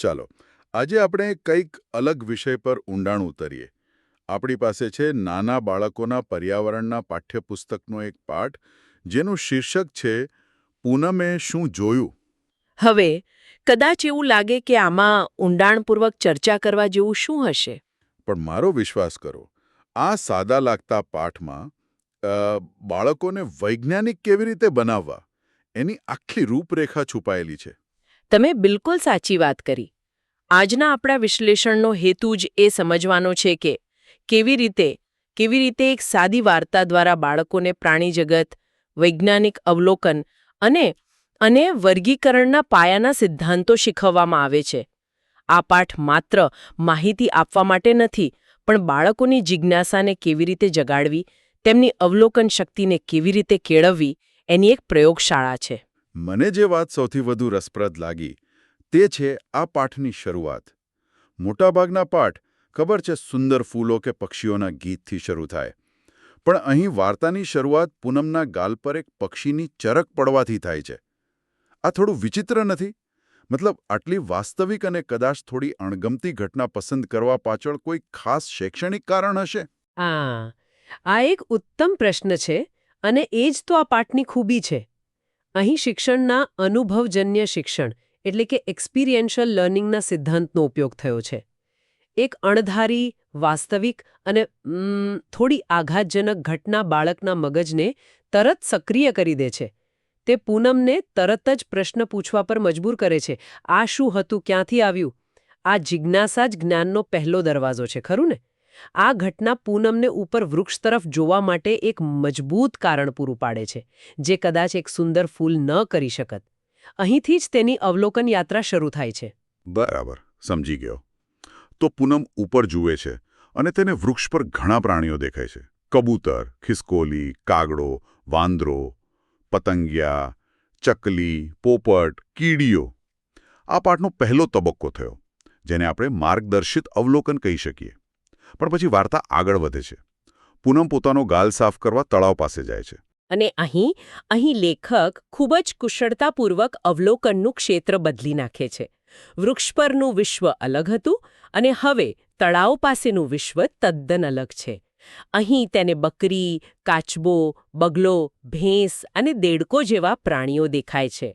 ચાલો આજે આપણે કંઈક અલગ વિષય પર ઊંડાણ ઉતરીએ. આપણી પાસે છે નાના બાળકોના પર્યાવરણના પાઠ્યપુસ્તકનો એક પાઠ જેનું શીર્ષક છે પૂનમે શું જોયું. હવે કદાચ એવું લાગે કે આમાં ઊંડાણપૂર્વક ચર્ચા કરવા જેવું શું હશે. પણ મારો વિશ્વાસ કરો, આ સાદા લાગતા પાઠમાં બાળકોને વૈજ્ઞાનિક કેવી રીતે બનાવવા એની આખી રૂપરેખા છુપાયેલી છે. તમે બિલકુલ સાચી વાત કરી. આજના આપણા વિશ્લેષણનો હેતુ જ એ સમજવાનો છે કે કેવી રીતે એક સાદી વાર્તા દ્વારા બાળકોને પ્રાણીજગત, વૈજ્ઞાનિક અવલોકન અને વર્ગીકરણના પાયાના સિદ્ધાંતો શીખવવામાં આવે છે. આ પાઠ માત્ર માહિતી આપવા માટે નથી, પણ બાળકોની જિજ્ઞાસાને કેવી રીતે જગાડવી, તેમની અવલોકન શક્તિને કેવી રીતે કેળવવી એની એક પ્રયોગશાળા છે. મને જે વાત સૌથી વધુ રસપ્રદ લાગી તે છે આ પાઠની શરૂઆત. મોટાભાગના પાઠ ખબર છે સુંદર ફૂલો કે પક્ષીઓના ગીતથી શરૂ થાય, પણ અહીં વાર્તાની શરૂઆત પૂનમના ગાલ પર એક પક્ષીની ચરક પડવાથી થાય છે. આ થોડું વિચિત્ર નથી? મતલબ આટલી વાસ્તવિક અને કદાચ થોડી અણગમતી ઘટના પસંદ કરવા પાછળ કોઈ ખાસ શૈક્ષણિક કારણ હશે? આ એક ઉત્તમ પ્રશ્ન છે અને એ જ તો આ પાઠની ખૂબી છે. અહીં શિક્ષણના અનુભવજન્ય શિક્ષણ એટલે કે એક્સપિરિયન્શિયલ લર્નિંગના સિદ્ધાંતનો ઉપયોગ થયો છે. એક અણધારી, વાસ્તવિક અને થોડી આઘાતજનક ઘટના બાળકના મગજને તરત સક્રિય કરી દે છે. તે પૂનમને તરત જ પ્રશ્ન પૂછવા પર મજબૂર કરે છે. આ શું હતું, ક્યાંથી આવ્યું? આ જિજ્ઞાસા જ જ્ઞાનનો પહેલો દરવાજો છે, ખરું ને? આ ઘટના પૂનમને ઉપર વૃક્ષ તરફ જોવા માટે એક મજબૂત કારણ પૂરું પાડે છે, જે કદાચ એક સુંદર ફૂલ ન કરી શકત. અહીંથી જ તેની અવલોકન યાત્રા શરૂ થાય છે. બરાબર, સમજી ગયો. તો પૂનમ ઉપર જુએ છે અને તેને વૃક્ષ પર ઘણા પ્રાણીઓ દેખાય છે. કબૂતર, ખિસકોલી, કાગડો, વાંદરો, પતંગિયા, ચકલી, પોપટ, કીડીઓ. આ પાઠનો પહેલો તબક્કો થયો, જેને આપણે માર્ગદર્શિત અવલોકન કહી શકીએ. પણ પછી વાર્તા આગળ વધે છે. પૂનમ પોતાનો ગાલ સાફ કરવા તળાવ પાસે જાય છે. અને અહીં લેખક ખૂબ જ કુશળતાપૂર્વક અવલોકનનું ક્ષેત્ર બદલી નાખે છે. વૃક્ષ પરનું વિશ્વ અલગ હતું અને હવે તળાવ પાસેનું વિશ્વ તદ્દન અલગ છે. અહીં તેને બકરી, કાચબો, બગલો, ભેંસ અને દેડકો જેવા પ્રાણીઓ દેખાય છે.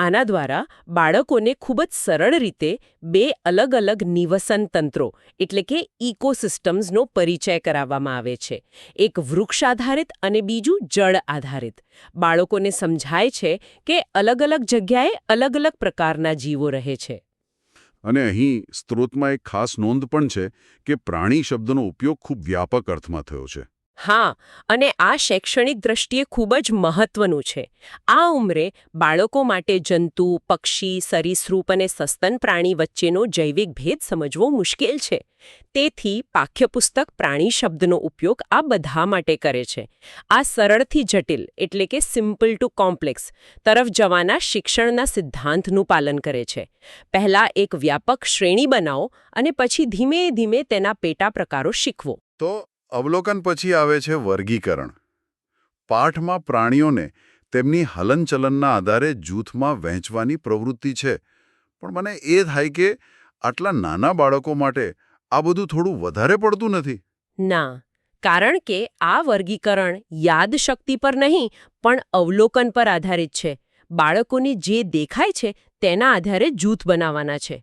આના દ્વારા બાળકોને ખૂબ જ સરળ રીતે બે અલગ અલગ નિવસન તંત્રો એટલે કે ઇકોસિસ્ટમ્સનો પરિચય કરાવવામાં આવે છે. એક વૃક્ષ આધારિત અને બીજું જળ આધારિત. બાળકોને સમજાય છે કે અલગ અલગ જગ્યાએ અલગ અલગ પ્રકારના જીવો રહે છે. અને અહીં સ્ત્રોતમાં એક ખાસ નોંધ પણ છે કે પ્રાણી શબ્દનો ઉપયોગ ખૂબ વ્યાપક અર્થમાં થયો છે. હા, અને આ શૈક્ષણિક દ્રષ્ટિએ ખૂબ જ મહત્વનું છે. આ ઉંમરે બાળકો માટે જંતુ, પક્ષી, સરીસૃપ અને સસ્તન પ્રાણી વચ્ચેનો જૈવિક ભેદ સમજવો મુશ્કેલ છે. તેથી પાઠ્યપુસ્તક પ્રાણી શબ્દનો ઉપયોગ આ બધા માટે કરે છે. આ સરળથી જટિલ એટલે કે સિમ્પલ ટુ કોમ્પ્લેક્સ તરફ જવાના શિક્ષણના સિદ્ધાંતનું પાલન કરે છે. પહેલા એક વ્યાપક શ્રેણી બનાવો અને પછી ધીમે ધીમે તેના પેટા પ્રકારો શીખવો. તો અવલોકન પછી આવે છે વર્ગીકરણ. પાઠમાં પ્રાણીઓને તેમની હલનચલનના આધારે જૂથમાં વહેંચવાની પ્રવૃત્તિ છે. પણ મને એ થાય કે આટલા નાના બાળકો માટે આ બધું થોડું વધારે પડતું નથી? ના, કારણ કે આ વર્ગીકરણ યાદશક્તિ પર નહીં પણ અવલોકન પર આધારિત છે. બાળકોને જે દેખાય છે તેના આધારે જૂથ બનાવવાના છે.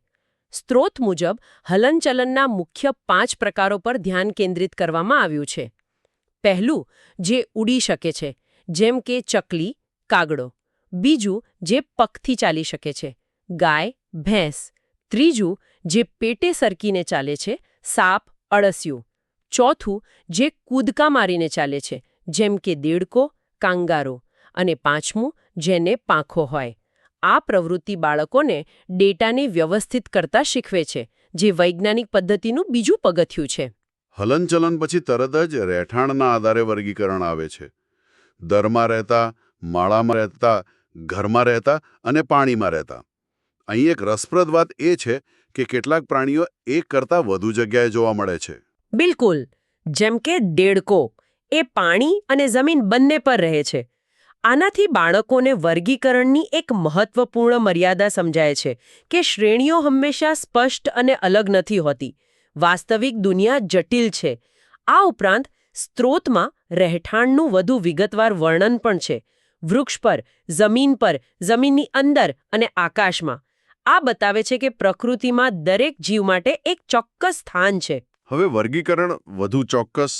સ્ત્રોત મુજબ હલનચલનના મુખ્ય 5 પ્રકારો પર ધ્યાન કેન્દ્રિત કરવામાં આવ્યું છે. પહેલું, જે ઉડી શકે છે, જેમ કે ચકલી, કાગડો. બીજું, જે પગથી ચાલી શકે છે, ગાય, ભેંસ. ત્રીજું, જે પેટે સરકીને ચાલે છે, સાપ, અળસિયું. ચોથું, જે કૂદકા મારીને ચાલે છે, જેમ કે દેડકો, કાંગારો. અને પાંચમું, જેને પાંખો હોય. આ પ્રવૃત્તિ બાળકોને ડેટાને વ્યવસ્થિત કરતા શીખવે છે, જે વૈજ્ઞાનિક પદ્ધતિનું બીજું પગથિયું છે. હલનચલન પછી તરત જ રહેઠાણના આધારે વર્ગીકરણ આવે છે. દરમાં રહેતા, માળામાં રહેતા, ઘરમાં રહેતા અને પાણીમાં રહેતા. અહીં એક રસપ્રદ વાત એ છે કે કેટલાક પ્રાણીઓ એક કરતાં વધુ જગ્યાએ જોવા મળે છે. બિલકુલ. જેમ કે દેડકો, એ પાણી અને જમીન બંને પર રહે છે. આનાથી બાળકોને વર્ગીકરણની એક મહત્વપૂર્ણ મર્યાદા સમજાય છે કે શ્રેણીઓ હંમેશા સ્પષ્ટ અને અલગ નથી હોતી. વાસ્તવિક દુનિયા જટિલ છે. આ ઉપરાંત સ્ત્રોતમાં રહેઠાણનું વધુ વિગતવાર વર્ણન પણ છે. વૃક્ષ પર, જમીનની અંદર અને આકાશમાં. આ બતાવે છે કે પ્રકૃતિમાં દરેક જીવ માટે એક ચોક્કસ સ્થાન છે. હવે વર્ગીકરણ વધુ ચોક્કસ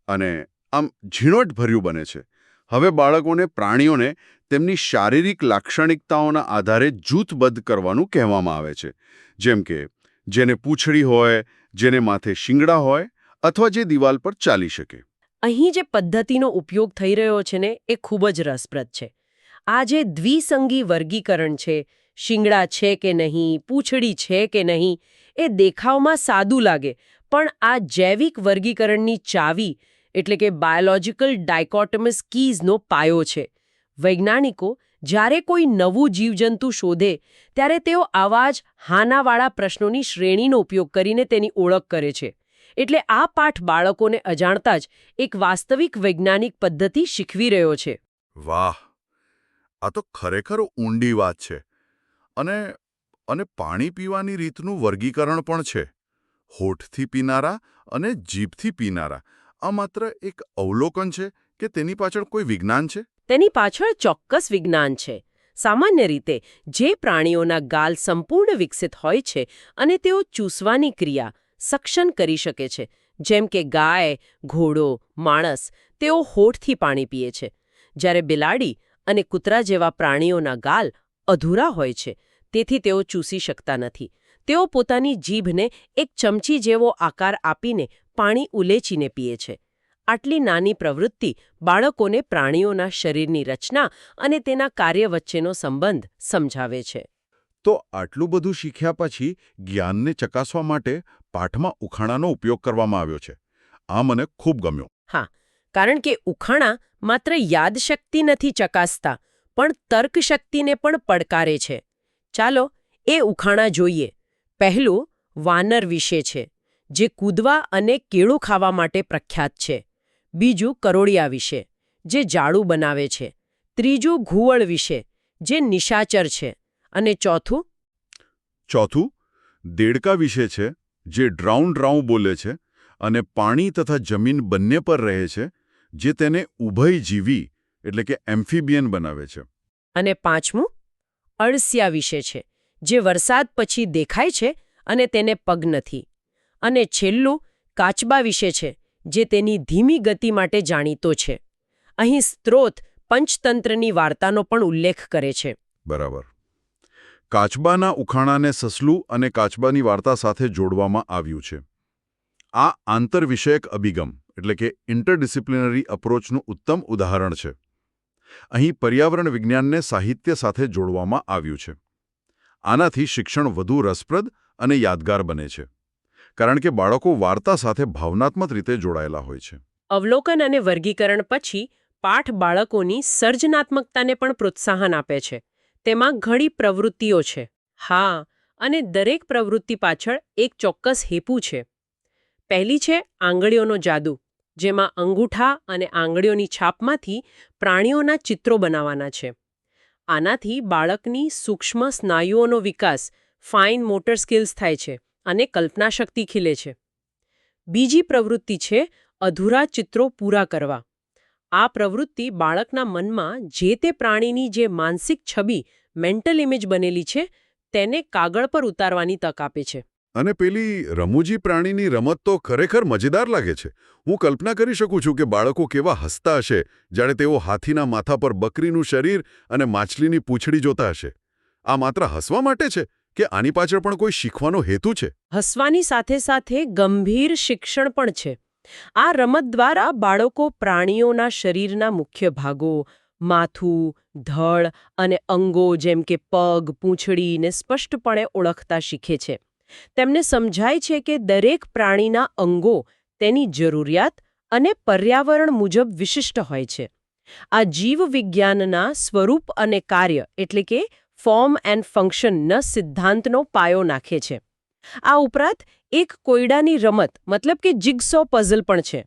અને આમ ઝીણવટભર્યું બને છે. હવે બાળકોને પ્રાણીઓને તેમની શારીરિક લાક્ષણિકતાઓના આધારે જૂથબદ્ધ કરવાનું કહેવામાં આવે છે. જેમ કે જેને પૂંછડી હોય, જેને માથે શિંગડા હોય અથવા જે દિવાલ પર ચાલી શકે. અહીં જે પદ્ધતિનો ઉપયોગ થઈ રહ્યો છે ને એ ખૂબ જ રસપ્રદ છે. આ જે દ્વિસંગી વર્ગીકરણ છે, શિંગડા છે કે નહીં, પૂંછડી છે કે નહીં, એ દેખાવમાં સાદું લાગે, પણ આ જૈવિક વર્ગીકરણની ચાવી એટલે કે બાયોલોજિકલ ડાયકોટમસ કીઝનો પાયો છે. વૈજ્ઞાનિકો જ્યારે કોઈ નવું જીવજંતુ શોધે ત્યારે તેઓ આવા જ હાનાવાળા પ્રશ્નોની શ્રેણીનો ઉપયોગ કરીને તેની ઓળખ કરે છે. એટલે આ પાઠ બાળકોને અજાણતા જ એક વાસ્તવિક વૈજ્ઞાનિક પદ્ધતિ શીખવી રહ્યો છે. વાહ, આ તો ખરેખર ઊંડી વાત છે. અને પાણી પીવાની રીતનું વર્ગીકરણ પણ છે. હોઠથી પીનારા અને જીભથી પીનારા. આ માત્ર એક અવલોકન છે કે તેની પાછળ કોઈ વિજ્ઞાન છે? તેની પાછળ ચોક્કસ વિજ્ઞાન છે. સામાન્ય રીતે જે પ્રાણીઓના ગાલ સંપૂર્ણ વિકસિત હોય છે અને તેઓ ચૂસવાની ક્રિયા સક્ષમ કરી શકે છે, જેમ કે ગાય, ઘોડો, માણસ, તેઓ હોઠથી પાણી પીએ છે. જ્યારે બિલાડી અને કૂતરા જેવા પ્રાણીઓના ગાલ અધૂરા હોય છે, તેથી તેઓ ચૂસી શકતા નથી. તેઓ પોતાની જીભને એક ચમચી જેવો આકાર આપીને પાણી ઉલેચીને પીએ છે. આટલી નાની પ્રવૃત્તિ બાળકોને પ્રાણીઓના શરીરની રચના અને તેના કાર્ય વચ્ચેનો સંબંધ સમજાવે છે. તો આટલું બધું શીખ્યા પછી જ્ઞાનને ચકાસવા માટે પાઠમાં ઉખાણાનો ઉપયોગ કરવામાં આવ્યો છે. આ મને ખૂબ ગમ્યો. હા, કારણ કે ઉખાણા માત્ર યાદશક્તિ નથી ચકાસતા, પણ તર્કશક્તિને પણ પડકારે છે. ચાલો એ ઉખાણા જોઈએ. પહેલું વાનર વિશે છે, જે કૂદવા અને કેળું ખાવા માટે પ્રખ્યાત છે. બીજું કરોળિયા વિશે, જે જાળું બનાવે છે. ત્રીજું ઘુવડ વિશે, જે નિશાચર છે. અને ચોથું દેડકા વિશે છે, જે ડ્રાઉં બોલે છે અને પાણી તથા જમીન બંને પર રહે છે, જે તેને ઉભયજીવી એટલે કે એમ્ફિબિયન બનાવે છે. અને પાંચમું અળસિયા વિશે છે, જે વરસાદ પછી દેખાય છે અને તેને પગ નથી. અને છેલ્લું કાચબા વિશે છે, જે તેની ધીમી ગતિ માટે જાણીતો છે. અહીં સ્ત્રોત પંચતંત્રની વાર્તાનો પણ ઉલ્લેખ કરે છે. બરાબર. કાચબાના ઉખાણાને સસલું અને કાચબાની વાર્તા સાથે જોડવામાં આવ્યું છે. આ આંતરવિષયક અભિગમ એટલે કે ઇન્ટરડિસિપ્લિનરી અપ્રોચનું ઉત્તમ ઉદાહરણ છે. અહીં પર્યાવરણ વિજ્ઞાનને સાહિત્ય સાથે જોડવામાં આવ્યું છે. આનાથી શિક્ષણ વધુ રસપ્રદ અને યાદગાર બને છે, કારણ કે બાળકો વાર્તા સાથે ભાવનાત્મક રીતે જોડાયેલા હોય છે. અવલોકન અને વર્ગીકરણ પછી પાઠ બાળકોની સર્જનાત્મકતાને પણ પ્રોત્સાહન આપે છે. તેમાં ઘણી પ્રવૃત્તિઓ છે. હા, અને દરેક પ્રવૃત્તિ પાછળ એક ચોક્કસ હેતુ છે. પહેલી છે આંગળીઓનો જાદુ, જેમાં અંગૂઠા અને આંગળીઓની છાપમાંથી પ્રાણીઓના ચિત્રો બનાવવાના છે. આનાથી બાળકની સૂક્ષ્મ સ્નાયુઓનો વિકાસ, ફાઇન મોટર સ્કિલ્સ થાય છે અને કલ્પનાશક્તિ ખીલે છે. બીજી પ્રવૃત્તિ છે અધૂરા ચિત્રો પૂરા કરવા. આ પ્રવૃત્તિ બાળકના મનમાં જે તે પ્રાણીની જે માનસિક છબી, મેન્ટલ ઇમેજ બનેલી છે, તેને કાગળ પર ઉતારવાની તક આપે છે. અને પેલી રમૂજી પ્રાણીની રમત તો ખરેખર મજેદાર લાગે છે. હું કલ્પના કરી શકું છું કે બાળકો કેવા હસતા હશે જ્યારે તેઓ હાથીના માથા પર બકરીનું શરીર અને માછલીની પૂંછડી જોતા હશે. આ માત્ર હસવા માટે છે કે આની પાછળ પણ કોઈ શીખવાનો હેતુ છે? હસવાની સાથે સાથે ગંભીર શિક્ષણ પણ છે. આ રમત દ્વારા બાળકો પ્રાણીઓના શરીરના મુખ્ય ભાગો, માથું, ધડ અને અંગો જેમ કે પગ, પૂંછડીને સ્પષ્ટપણે ઓળખતા શીખે છે. તેમને સમજાય છે કે દરેક પ્રાણીના અંગો તેની જરૂરિયાત અને પર્યાવરણ મુજબ વિશિષ્ટ હોય છે. આ જીવવિજ્ઞાનના સ્વરૂપ અને કાર્ય એટલે કે ફોર્મ એન્ડ ફંક્શનના સિદ્ધાંતનો પાયો નાખે છે. આ ઉપરાંત એક કોયડાની રમત મતલબ કે જિગસો પઝલ પણ છે.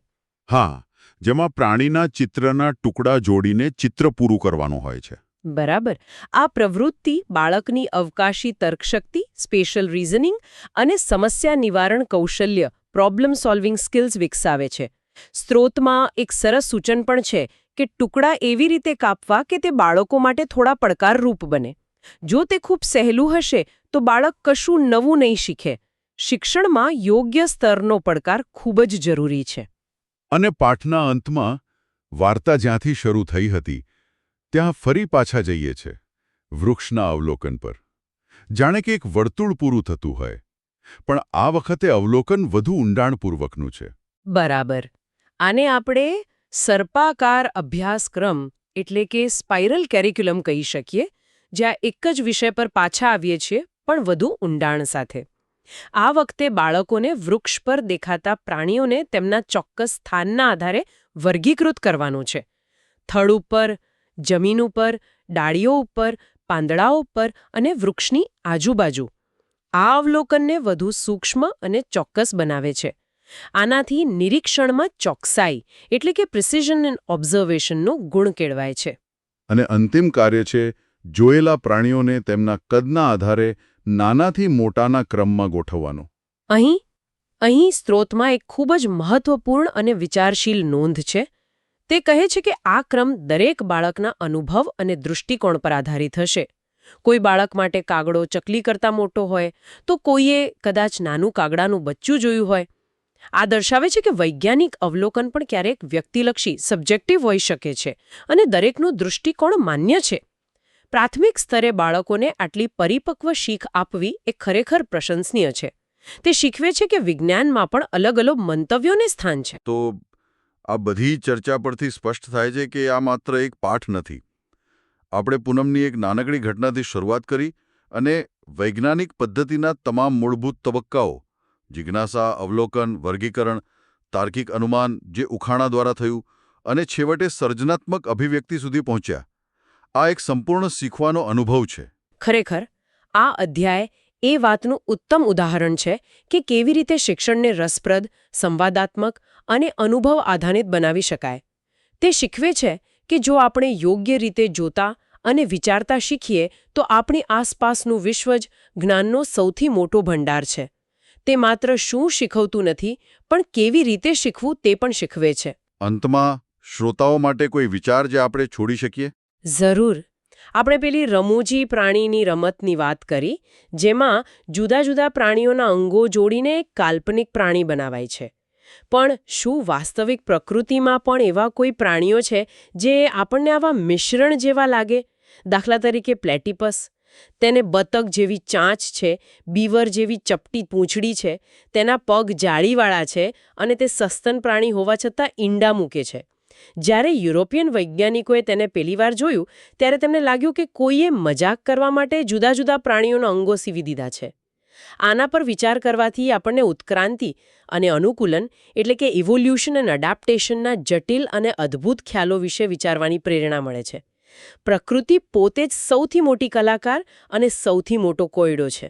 હા, જેમાં પ્રાણીના ચિત્રના ટુકડા જોડીને ચિત્ર પૂરું કરવાનું હોય છે. બરાબર. આ પ્રવૃત્તિ બાળકની અવકાશી તર્કશક્તિ, સ્પેશિયલ રીઝનિંગ અને સમસ્યા નિવારણ કૌશલ્ય, પ્રોબ્લેમ સોલ્વિંગ સ્કિલ્સ વિકસાવે છે. સ્ત્રોતમાં એક સરસ સૂચન પણ છે કે ટુકડા એવી રીતે કાપવા કે તે બાળકો માટે થોડા પડકારરૂપ બને. જો તે ખૂબ સહેલું હશે તો બાળક કશું નવું નહીં શીખે. શિક્ષણમાં યોગ્ય સ્તરનો પડકાર ખૂબ જ જરૂરી છે. અને પાઠના અંતમાં વાર્તા જ્યાંથી શરૂ થઈ હતી ત્યાં ફરી પાછા જઈએ છે વૃક્ષના અવલોકન પર. જાણે કે એક વર્તુળ પૂરું થતું હોય, પણ આ વખતે અવલોકન વધુ ઊંડાણપૂર્વકનું છે. બરાબર. આને આપણે સર્પાકાર અભ્યાસક્રમ એટલે કે સ્પાઇરલ કેરિક્યુલમ કહી શકીએ, જ્યાં એક જ વિષય પર પાછા આવીએ છીએ પણ વધુ ઊંડાણ સાથે. આ વખતે બાળકોને વૃક્ષ પર દેખાતા પ્રાણીઓને તેમના ચોક્કસ સ્થાનના આધારે વર્ગીકૃત કરવાનું છે. થડ ઉપર, જમીન ઉપર, ડાળીઓ ઉપર, પાંદડાઓ ઉપર અને વૃક્ષની આજુબાજુ. આ અવલોકનને વધુ સૂક્ષ્મ અને ચોક્કસ બનાવે છે. આનાથી નિરીક્ષણમાં ચોકસાઈ એટલે કે પ્રિસિઝન એન્ડ ઓબ્ઝર્વેશનનો ગુણ કેળવાય છે. અને અંતિમ કાર્ય છે જોયેલા પ્રાણીઓને તેમના કદના આધારે નાનાથી મોટાના ક્રમમાં ગોઠવવાનો. અહીં સ્ત્રોતમાં એક ખૂબ જ મહત્વપૂર્ણ અને વિચારશીલ નોંધ છે. તે કહે છે કે આ ક્રમ દરેક બાળકના અનુભવ અને દૃષ્ટિકોણ પર આધારિત હશે. કોઈ બાળક માટે કાગડો ચકલી કરતાં મોટો હોય તો કોઈએ કદાચ નાનું કાગડાનું બચ્ચું જોયું હોય. આ દર્શાવે છે કે વૈજ્ઞાનિક અવલોકન પણ ક્યારેક વ્યક્તિલક્ષી, સબ્જેક્ટિવ હોઈ શકે છે અને દરેકનું દૃષ્ટિકોણ માન્ય છે. પ્રાથમિક સ્તરે બાળકોને આટલી પરિપક્વ શીખ આપવી એ ખરેખર પ્રશંસનીય છે. તે શીખવે છે કે વિજ્ઞાનમાં પણ અલગ અલગ મંતવ્યોને સ્થાન છે. તો આ બધી ચર્ચા પરથી સ્પષ્ટ થાય છે કે આ માત્ર એક પાઠ નથી. આપણે પૂનમની એક નાનકડી ઘટનાથી શરૂઆત કરી અને વૈજ્ઞાનિક પદ્ધતિના તમામ મૂળભૂત તબક્કાઓ જિજ્ઞાસા, અવલોકન, વર્ગીકરણ, તાર્કિક અનુમાન જે ઉખાણા દ્વારા થયું અને છેવટે સર્જનાત્મક અભિવ્યક્તિ સુધી પહોંચ્યા. આ એક સંપૂર્ણ શીખવાનો અનુભવ છે. ખરેખર આ અધ્યાય એ વાતનું ઉત્તમ ઉદાહરણ છે કે કેવી રીતે શિક્ષણને રસપ્રદ, સંવાદાત્મક અને અનુભવ આધારિત બનાવી શકાય. તે શીખવે છે કે જો આપણે યોગ્ય રીતે જોતા અને વિચારતા શીખીએ તો આપણી આસપાસનું વિશ્વ જ જ્ઞાનનો સૌથી મોટો ભંડાર છે. તે માત્ર શું શીખવતું નથી, પણ કેવી રીતે શીખવું તે પણ શીખવે છે. અંતમાં શ્રોતાઓ માટે કોઈ વિચાર જે આપણે છોડી શકીએ? જરૂર. આપણે પેલી રમૂજી પ્રાણીની રમતની વાત કરી, જેમાં જુદા જુદા પ્રાણીઓના અંગો જોડીને એક કાલ્પનિક પ્રાણી બનાવાય છે. પણ શું વાસ્તવિક પ્રકૃતિમાં પણ એવા કોઈ પ્રાણીઓ છે જે આપણને આવા મિશ્રણ જેવા લાગે? દાખલા તરીકે પ્લેટિપસ. તેને બતક જેવી ચાંચ છે, બીવર જેવી ચપટી પૂંછડી છે, તેના પગ જાળીવાળા છે અને તે સસ્તન પ્રાણી હોવા છતાં ઈંડા મૂકે છે. જ્યારે યુરોપિયન વૈજ્ઞાનિકોએ તેને પહેલીવાર જોયું ત્યારે તેમને લાગ્યું કે કોઈએ મજાક કરવા માટે જુદા જુદા પ્રાણીઓના અંગો સીવી દીધા છે. આના પર વિચાર કરવાથી આપણને ઉત્ક્રાંતિ અને અનુકૂલન એટલે કે ઇવોલ્યુશન એન્ડ એડેપ્ટેશનના જટિલ અને અદ્ભુત ખ્યાલો વિશે વિચારવાની પ્રેરણા મળે છે. પ્રકૃતિ પોતે જ સૌથી મોટી કલાકાર અને સૌથી મોટો કોયડો છે.